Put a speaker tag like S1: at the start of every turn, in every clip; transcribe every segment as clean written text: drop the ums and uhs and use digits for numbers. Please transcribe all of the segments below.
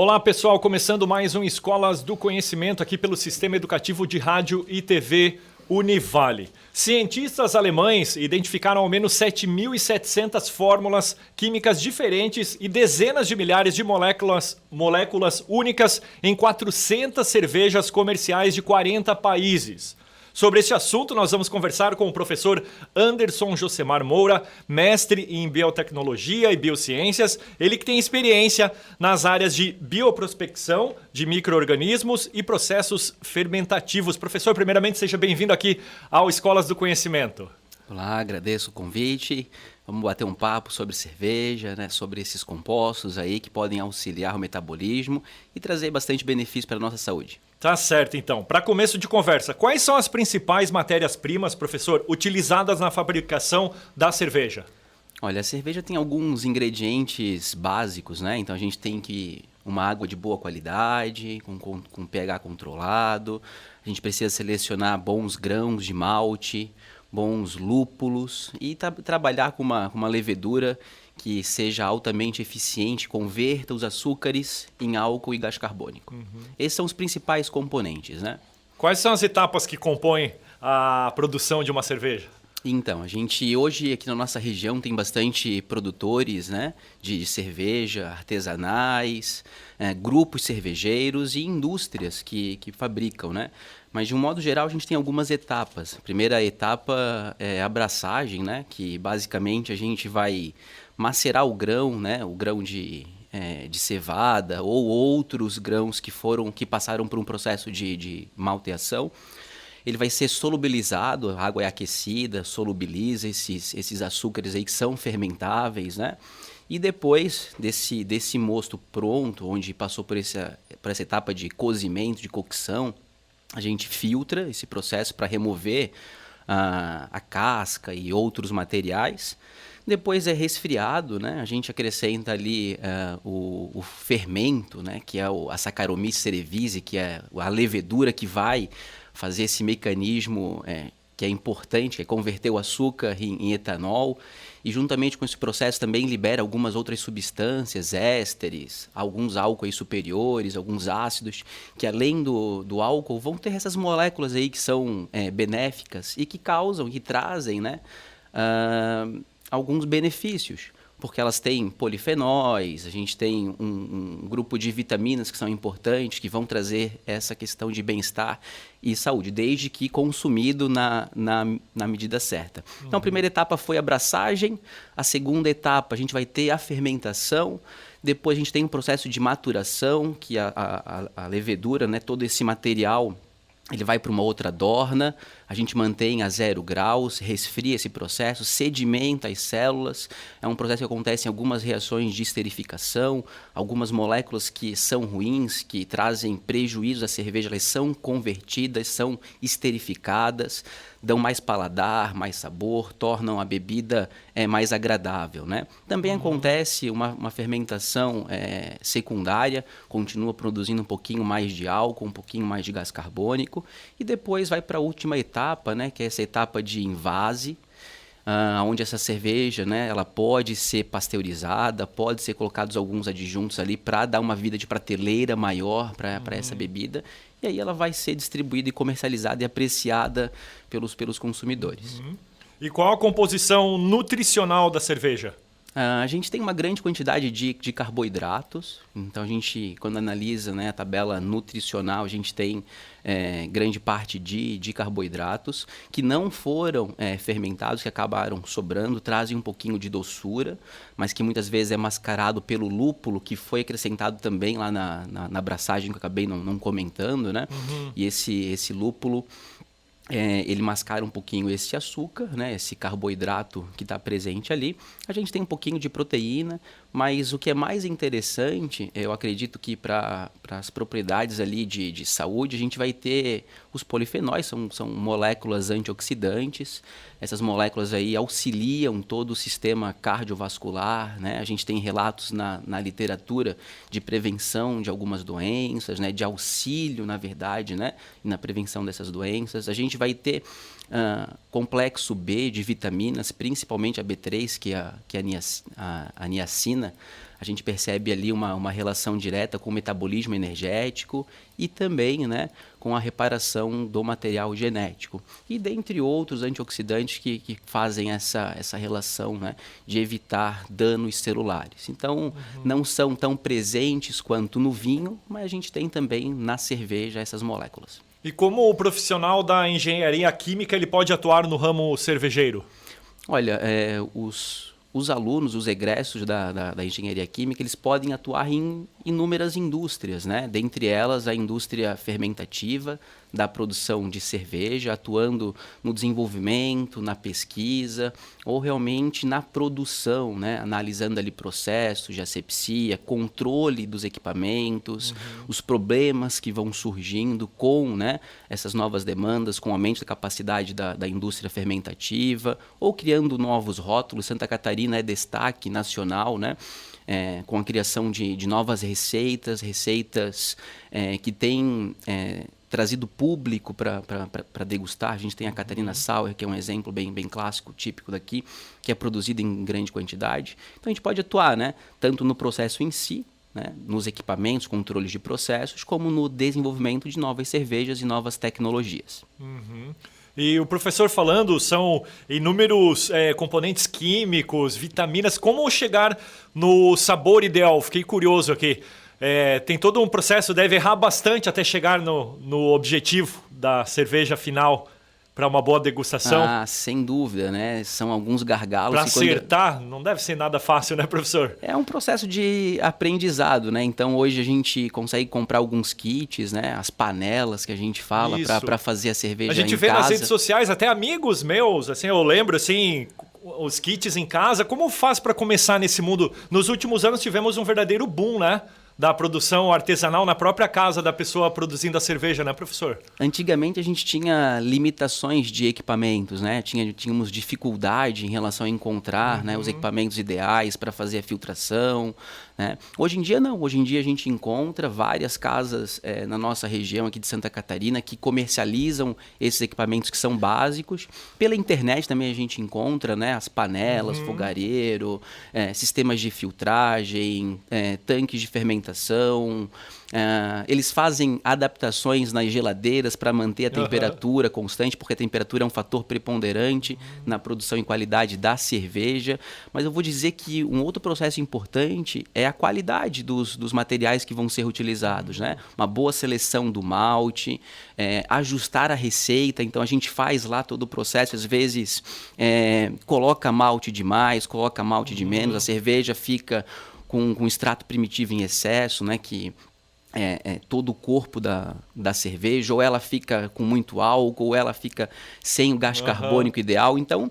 S1: Olá pessoal, começando mais um Escolas do Conhecimento aqui pelo Sistema Educativo de Rádio e TV Univale. Cientistas alemães identificaram ao menos 7.700 fórmulas químicas diferentes e dezenas de milhares de moléculas únicas em 400 cervejas comerciais de 40 países. Sobre este assunto, nós vamos conversar com o professor Anderson Josemar Moura, mestre em biotecnologia e biociências. Ele que tem experiência nas áreas de bioprospecção de micro-organismos e processos fermentativos. Professor, primeiramente, seja bem-vindo aqui ao Escolas do Conhecimento.
S2: Olá, agradeço o convite. Vamos bater um papo sobre cerveja, né, sobre esses compostos aí que podem auxiliar o metabolismo e trazer bastante benefício para a nossa saúde.
S1: Tá certo, então. Para começo de conversa, quais são as principais matérias-primas, professor, utilizadas na fabricação da cerveja?
S2: Olha, a cerveja tem alguns ingredientes básicos, né? Então a gente tem uma água de boa qualidade, com pH controlado. A gente precisa selecionar bons grãos de malte, bons lúpulos e trabalhar com uma levedura que seja altamente eficiente, converta os açúcares em álcool e gás carbônico. Esses são os principais componentes, né?
S1: Quais são as etapas que compõem a produção de uma cerveja?
S2: Então, a gente hoje aqui na nossa região tem bastante produtores, né, de cerveja, artesanais, grupos cervejeiros e indústrias que fabricam, né? Mas de um modo geral a gente tem algumas etapas. A primeira etapa é a abraçagem, né, que basicamente a gente vai macerar o grão, né, o grão de cevada ou outros grãos que passaram por um processo de malteação. Ele vai ser solubilizado, a água é aquecida, solubiliza esses açúcares aí que são fermentáveis, né? E depois desse mosto pronto, onde passou por essa etapa de cozimento, de cocção, a gente filtra esse processo para remover a casca e outros materiais. Depois é resfriado, né? A gente acrescenta ali o fermento, né? Que é a Saccharomyces cerevisiae, que é a levedura que vai fazer esse mecanismo que é importante, que é converter o açúcar em etanol. E juntamente com esse processo também libera algumas outras substâncias, ésteres, alguns álcoois superiores, alguns ácidos, que além do álcool vão ter essas moléculas aí que são benéficas e que causam, que trazem, né, alguns benefícios. Porque elas têm polifenóis, a gente tem um grupo de vitaminas que são importantes, que vão trazer essa questão de bem-estar e saúde, desde que consumido na medida certa. Então, a primeira etapa foi a abraçagem, a segunda etapa a gente vai ter a fermentação, depois a gente tem um processo de maturação, que a levedura, né, todo esse material, ele vai para uma outra dorna, a gente mantém a 0 graus, resfria esse processo, sedimenta as células. É um processo que acontece em algumas reações de esterificação, algumas moléculas que são ruins, que trazem prejuízo à cerveja, elas são convertidas, são esterificadas, dão mais paladar, mais sabor, tornam a bebida mais agradável, né? Também acontece uma fermentação secundária, continua produzindo um pouquinho mais de álcool, um pouquinho mais de gás carbônico, e depois vai para a última etapa, né, que é essa etapa de invase, onde essa cerveja, né, ela pode ser pasteurizada, pode ser colocados alguns adjuntos ali para dar uma vida de prateleira maior para essa bebida, e aí ela vai ser distribuída e comercializada e apreciada pelos consumidores.
S1: E qual a composição nutricional da cerveja?
S2: A gente tem uma grande quantidade de carboidratos, então a gente, quando analisa, né, a tabela nutricional, a gente tem grande parte de carboidratos que não foram fermentados, que acabaram sobrando, trazem um pouquinho de doçura, mas que muitas vezes é mascarado pelo lúpulo, que foi acrescentado também lá na abraçagem, que eu acabei não comentando, né? E esse lúpulo, ele mascara um pouquinho esse açúcar, né, esse carboidrato que está presente ali. A gente tem um pouquinho de proteína, mas o que é mais interessante, eu acredito que para as propriedades ali de saúde, a gente vai ter os polifenóis, são moléculas antioxidantes. Essas moléculas aí auxiliam todo o sistema cardiovascular, né? A gente tem relatos na literatura de prevenção de algumas doenças, né, de auxílio, na verdade, né, na prevenção dessas doenças. A gente vai ter complexo B de vitaminas, principalmente a B3, que é a niacina. A gente percebe ali uma relação direta com o metabolismo energético e também, né, com a reparação do material genético. E dentre outros antioxidantes que fazem essa relação, né, de evitar danos celulares. Então, não são tão presentes quanto no vinho, mas a gente tem também na cerveja essas moléculas.
S1: E como o profissional da engenharia química ele pode atuar no ramo cervejeiro?
S2: Olha, os alunos, os egressos da engenharia química, eles podem atuar em inúmeras indústrias, né? Dentre elas, a indústria fermentativa, da produção de cerveja, atuando no desenvolvimento, na pesquisa, ou realmente na produção, né? Analisando ali processos de asepsia, controle dos equipamentos, os problemas que vão surgindo com, né, essas novas demandas, com o aumento da capacidade da indústria fermentativa, ou criando novos rótulos. Santa Catarina é destaque nacional, né? Com a criação de novas receitas que têm trazido público para degustar. A gente tem a Catarina Sauer, que é um exemplo bem clássico, típico daqui, que é produzida em grande quantidade. Então a gente pode atuar, né, tanto no processo em si, né, nos equipamentos, controles de processos, como no desenvolvimento de novas cervejas e novas tecnologias.
S1: E o professor falando, são inúmeros componentes químicos, vitaminas. Como chegar no sabor ideal? Fiquei curioso aqui. Tem todo um processo, deve errar bastante até chegar no objetivo da cerveja final para uma boa degustação.
S2: Ah, sem dúvida, né? São alguns gargalos.
S1: Para acertar, não deve ser nada fácil, né, professor?
S2: É um processo de aprendizado, né? Então, hoje a gente consegue comprar alguns kits, né? As panelas que a gente fala para fazer a cerveja em casa.
S1: A gente vê nas redes sociais, até amigos meus, assim, eu lembro, assim, os kits em casa. Como faz para começar nesse mundo? Nos últimos anos tivemos um verdadeiro boom, né? Da produção artesanal na própria casa da pessoa produzindo a cerveja, né, professor?
S2: Antigamente a gente tinha limitações de equipamentos, né? Tínhamos dificuldade em relação a encontrar, né, os equipamentos ideais para fazer a filtração, né? Hoje em dia não, hoje em dia a gente encontra várias casas na nossa região aqui de Santa Catarina que comercializam esses equipamentos que são básicos. Pela internet também a gente encontra, né, as panelas, fogareiro, sistemas de filtragem, tanques de fermentação. Eles fazem adaptações nas geladeiras para manter a temperatura constante, porque a temperatura é um fator preponderante na produção e qualidade da cerveja. Mas eu vou dizer que um outro processo importante é a qualidade dos materiais que vão ser utilizados, né? Uma boa seleção do malte, ajustar a receita. Então a gente faz lá todo o processo, às vezes coloca malte demais, coloca malte de menos, a cerveja fica com extrato primitivo em excesso, né, que todo o corpo da cerveja, ou ela fica com muito álcool, ou ela fica sem o gás carbônico ideal. Então,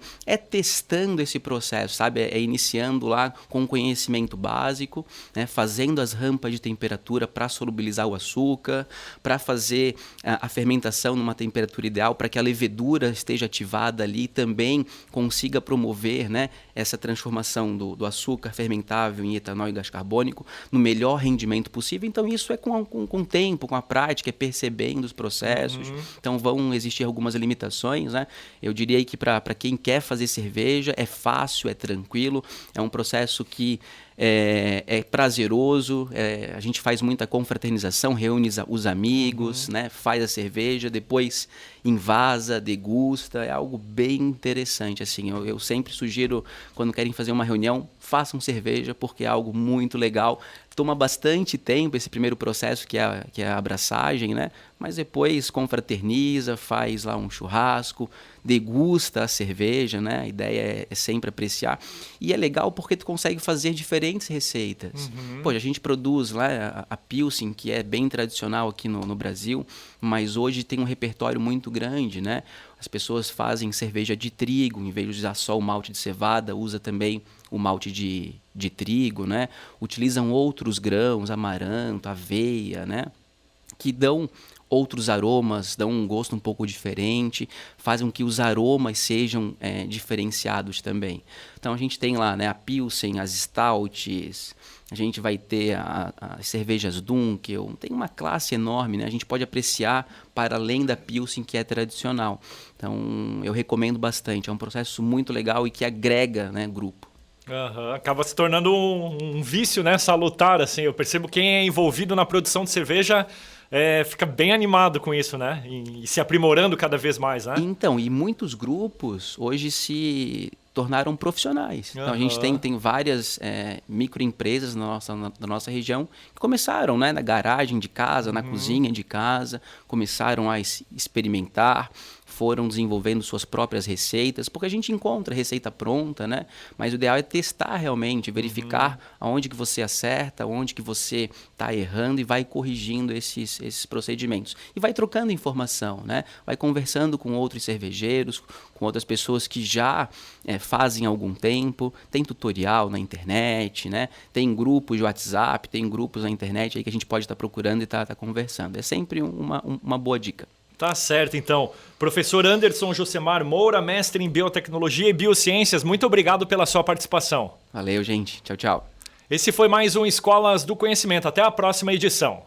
S2: testando esse processo, sabe? Iniciando lá com conhecimento básico, né? Fazendo as rampas de temperatura para solubilizar o açúcar, para fazer a fermentação numa temperatura ideal, para que a levedura esteja ativada ali e também consiga promover, né, essa transformação do açúcar fermentável em etanol e gás carbônico no melhor rendimento possível. Então, isso é com o tempo, com a prática, percebendo os processos. Então vão existir algumas limitações, né? Eu diria que para quem quer fazer cerveja é fácil, é tranquilo, é um processo que é prazeroso, a gente faz muita confraternização, reúne os amigos, né? Faz a cerveja, depois invasa, degusta, é algo bem interessante. Assim, eu sempre sugiro, quando querem fazer uma reunião, façam cerveja, porque é algo muito legal. Toma bastante tempo esse primeiro processo, que é a abraçagem, né? Mas depois confraterniza, faz lá um churrasco, degusta a cerveja, né? A ideia é sempre apreciar. E é legal porque tu consegue fazer diferentes receitas. Poxa, a gente produz lá a Pilsen, que é bem tradicional aqui no Brasil, mas hoje tem um repertório muito grande, né? As pessoas fazem cerveja de trigo, em vez de usar só o malte de cevada, usa também o malte de trigo, né? Utilizam outros grãos, amaranto, aveia, né? Que dão outros aromas, dão um gosto um pouco diferente, fazem com que os aromas sejam diferenciados também. Então a gente tem lá, né, a Pilsen, as Stouts, a gente vai ter as cervejas Dunkel, tem uma classe enorme, né? A gente pode apreciar para além da Pilsen, que é tradicional. Então eu recomendo bastante, é um processo muito legal e que agrega, né, grupo.
S1: Uhum. Acaba se tornando um vício, né, salutar, assim. Eu percebo quem é envolvido na produção de cerveja fica bem animado com isso, né? E se aprimorando cada vez mais, né?
S2: Então, e muitos grupos hoje se tornaram profissionais. Então, a gente tem várias microempresas na nossa região que começaram, né, na garagem de casa, na cozinha de casa, começaram a experimentar, foram desenvolvendo suas próprias receitas, porque a gente encontra receita pronta, né? Mas o ideal é testar realmente, verificar aonde que você acerta, onde que você está errando e vai corrigindo esses procedimentos. E vai trocando informação, né? Vai conversando com outros cervejeiros, com outras pessoas que já fazem há algum tempo. Tem tutorial na internet, né? Tem grupos de WhatsApp, tem grupos na internet aí que a gente pode estar procurando e tá conversando. É sempre uma boa dica.
S1: Tá certo, então. Professor Anderson Josemar Moura, mestre em Biotecnologia e Biociências, muito obrigado pela sua participação.
S2: Valeu, gente. Tchau, tchau.
S1: Esse foi mais um Escolas do Conhecimento. Até a próxima edição.